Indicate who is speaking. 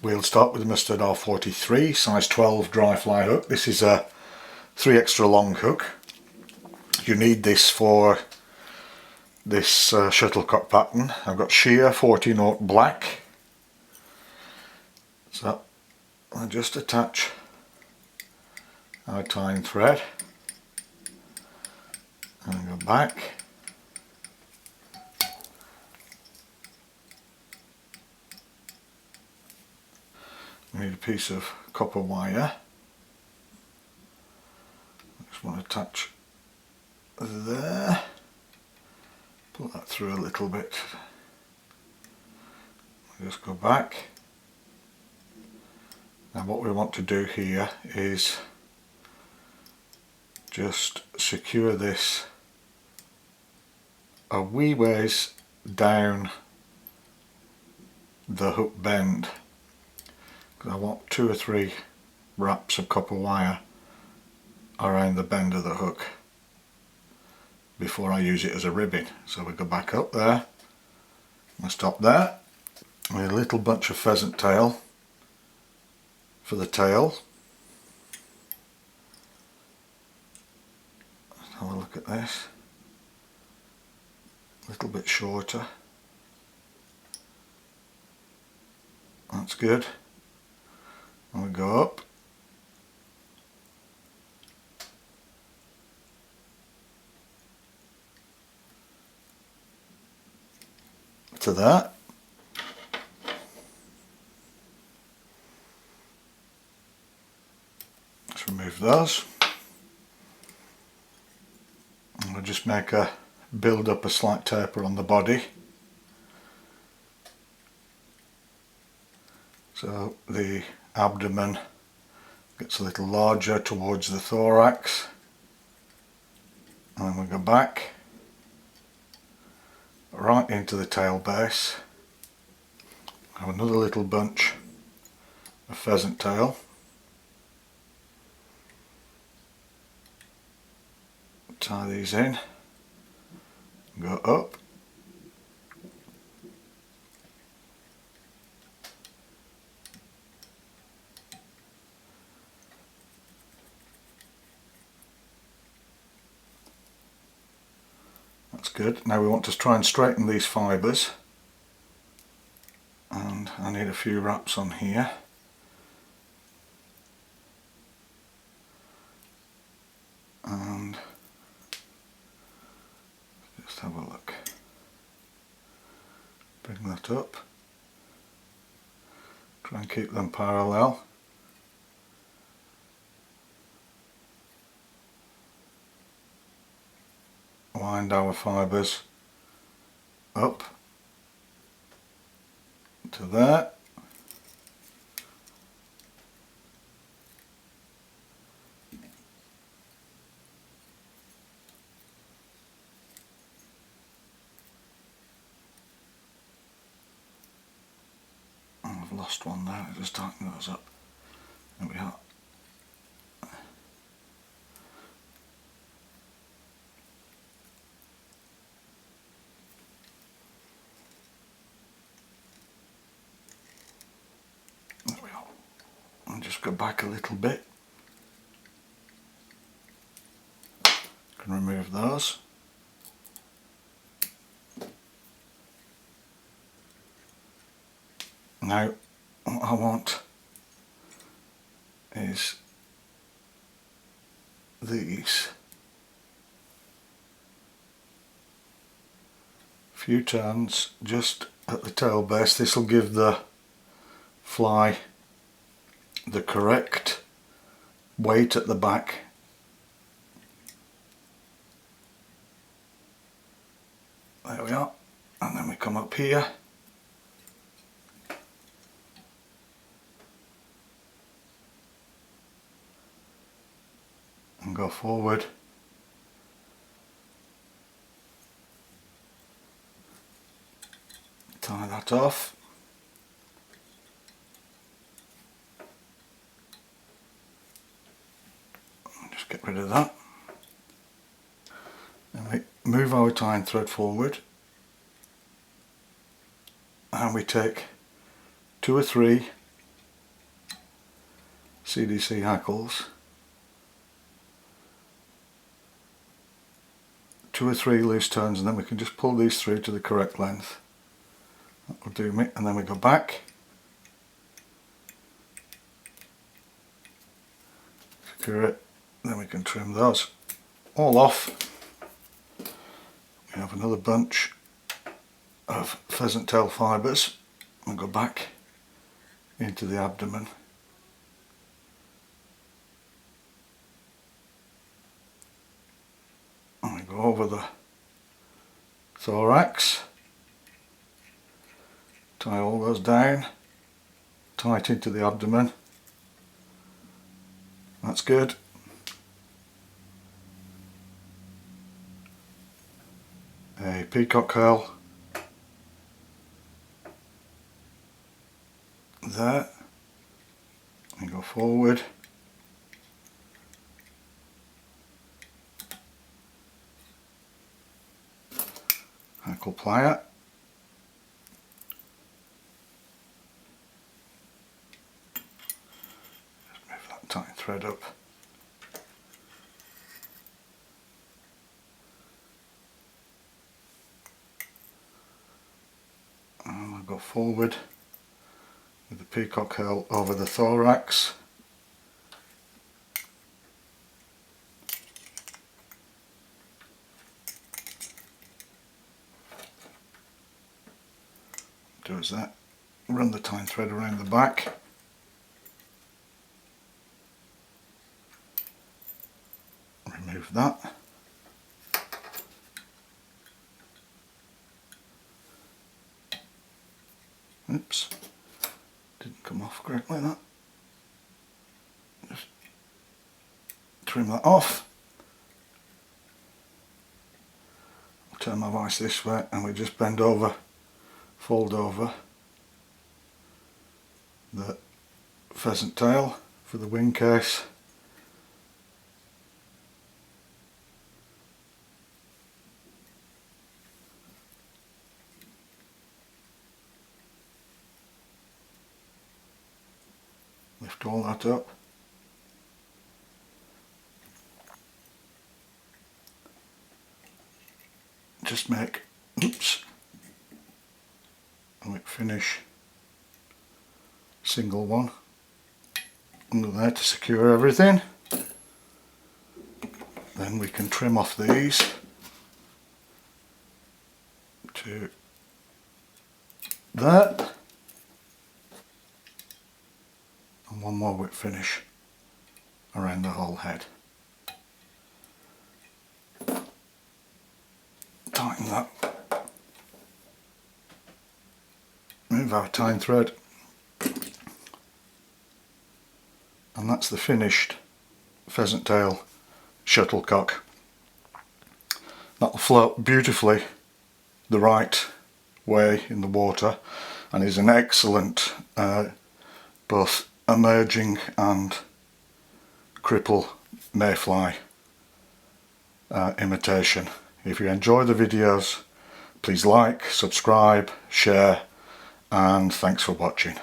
Speaker 1: We'll start with the Mustard R43 size 12 dry fly hook. This is a 3 extra long hook. You need this for this shuttlecock pattern. I've got sheer 40-0 black. So I'll just attach our tying thread and go back. We need a piece of copper wire. I just want to attach there. Pull that through a little bit. Just go back. Now what we want to do here is just secure this a wee ways down the hook bend. I want 2 or 3 wraps of copper wire around the bend of the hook before I use it as a ribbon. So we go back up there, I stop there, with a little bunch of pheasant tail for the tail. Let's have a look at this, a little bit shorter, that's good. And we go up to that. Let's remove those. And we'll just build up a slight taper on the body. So the abdomen gets a little larger towards the thorax, and then we go back right into the tail base. Have another little bunch of pheasant tail. Tie these in, go up. That's good. Now we want to try and straighten these fibres, and I need a few wraps on here. And just have a look. Bring that up. Try and keep them parallel. Wind our fibres up to there. I've lost one there, just tighten those up. There we are. And just go back a little bit. Can remove those. Now what I want is these. Few turns just at the tail base. This will give the fly the correct weight at the back. There we are. And then we come up here. And go forward. Tie that off. Just get rid of that. And we move our tying thread forward. And we take 2 or 3 CDC hackles. 2 or 3 loose turns, and then we can just pull these through to the correct length. That will do me, and then we go back, secure it, then we can trim those all off. We have another bunch of pheasant tail fibres, and go back into the abdomen. And we go over the thorax, tie all those down, tight into the abdomen. That's good. A peacock curl there, and go forward. Hackle plier. Just move that tight thread up. And I'll go forward with the peacock curl over the thorax. Do as that. Run the tying thread around the back. Remove that. Oops, didn't come off correctly that. Just trim that off. I'll turn my vise this way, and we just bend over, fold over the pheasant tail for the wing case. Lift all that up. Just make, oops, a finish single one under there to secure everything. Then we can trim off these to that. And one more whip finish around the whole head. Tighten that. Move our tying thread. And that's the finished pheasant tail shuttlecock. That'll float beautifully the right way in the water, and is an excellent both emerging and cripple mayfly imitation. If you enjoy the videos, please like, subscribe, share, and thanks for watching.